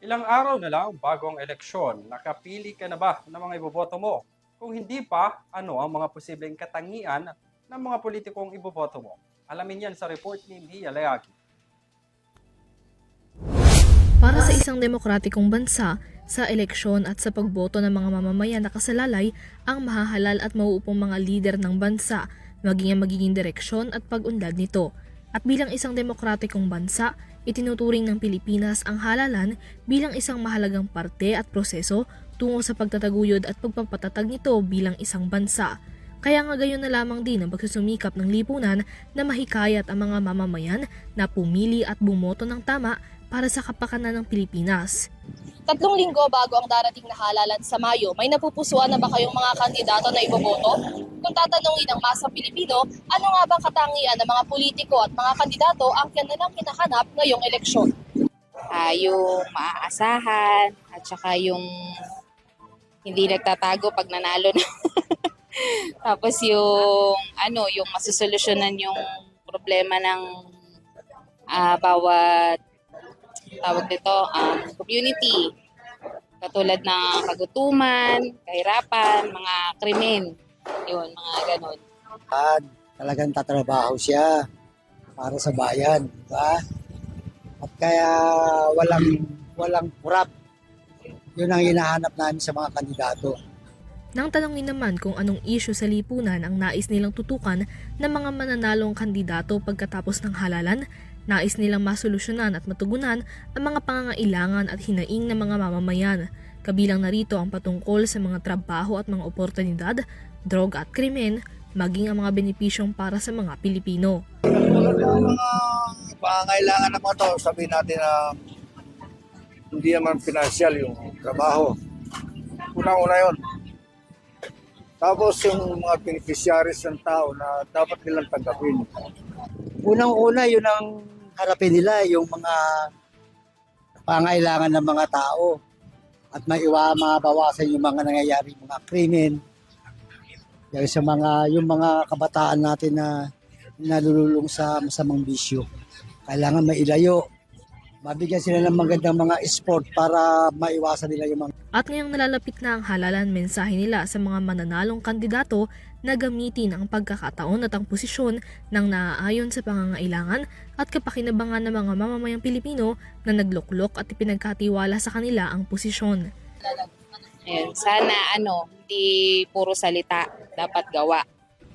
Ilang araw na lang bago ang eleksyon, nakapili ka na ba ng mga iboboto mo? Kung hindi pa, ano ang mga posibleng katangian ng mga politikong iboboto mo? Alamin yan sa report ni Mia Layagi. Para sa isang demokratikong bansa, sa eleksyon at sa pagboto ng mga mamamayan nakasalalay ang mahahalal at mauupong mga lider ng bansa, maging ang magiging direksyon at pag-unlad nito. At bilang isang demokratikong bansa, itinuturing ng Pilipinas ang halalan bilang isang mahalagang parte at proseso tungo sa pagtataguyod at pagpapatatag nito bilang isang bansa. Kaya nga gayon na lamang din ang pagsusumikap ng lipunan na mahikayat ang mga mamamayan na pumili at bumoto ng tama para sa kapakanan ng Pilipinas. 3 linggo bago ang darating na halalan sa Mayo, may napupusuan na ba kayong mga kandidato na iboboto? Kung tatanungin ng masang Pilipino, ano nga bang katangian ng mga politiko at mga kandidato ang kanilang hinahanap ngayong eleksyon? Yung maaasahan at saka yung hindi nagtatago pag nanalo na. Tapos yung masusolusyonan yung problema ng bawat tawag dito, community. Katulad ng kagutuman, kahirapan, mga krimen. Yun, mga ganun. Talagang tatrabaho siya para sa bayan, di ba? At kaya walang kurap. Yun ang hinahanap namin sa mga kandidato. Nang tanongin naman kung anong issue sa lipunan ang nais nilang tutukan ng mga mananalong kandidato pagkatapos ng halalan, nais nilang masolusyonan at matugunan ang mga pangangailangan at hinaing ng mga mamamayan. Kabilang narito ang patungkol sa mga trabaho at mga oportunidad, droga at krimen, maging ang mga benepisyong para sa mga Pilipino. Ang mga pangangailangan naman ito, sabihin natin na hindi naman financial yung trabaho. Unang-una yun. Tapos yung mga beneficiaries ng tao na dapat nilang tanggapin. Unang-una, yun ang harapin nila, yung mga pangailangan ng mga tao at mabawasan yung mga nangyayari, mga krimen. Yung mga kabataan natin na nalululong sa masamang bisyo. Kailangan mailayo. Mabigyan sila ng magandang mga sport para maiwasan nila yung mga... At ngayong nalalapit na ang halalan, mensahe nila sa mga mananalong kandidato na gamitin ang pagkakataon at ang posisyon ng naaayon sa pangangailangan at kapakinabangan ng mga mamamayang Pilipino na nagluklok at ipinagkatiwala sa kanila ang posisyon. Ayun, sana hindi puro salita, dapat gawa.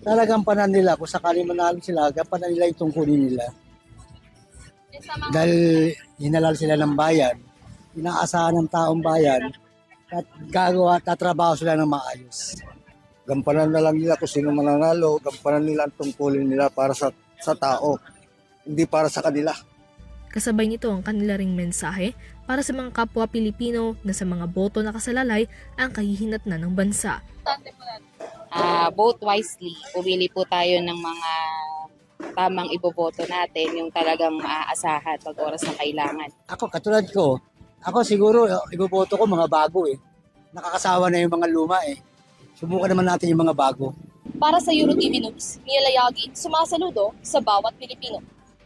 Talagang panan nila, kung sakali manalo sila, gampanan nila yung tungkulin nila. Dahil hinalal sila ng bayan, inaasahan ng taong bayan, at tatrabaho sila ng maayos. Gampanan na lang nila kung sino mananalo, gampanan nila ang tungkulin nila para sa tao, hindi para sa kanila. Kasabay nito ang kanila ring mensahe para sa mga kapwa Pilipino na sa mga boto nakasalalay ang kahihinatnan ng bansa. Vote wisely. Pumili po tayo ng mga tamang iboboto natin, yung talagang maaasahan pag oras na kailangan. Ako, katulad ko, ako siguro, iboboto ko mga bago eh. Nakakasawa na yung mga luma eh. Subukan naman natin yung mga bago. Para sa EuroTV News, Mia Layagi, sumasaludo sa bawat Pilipino.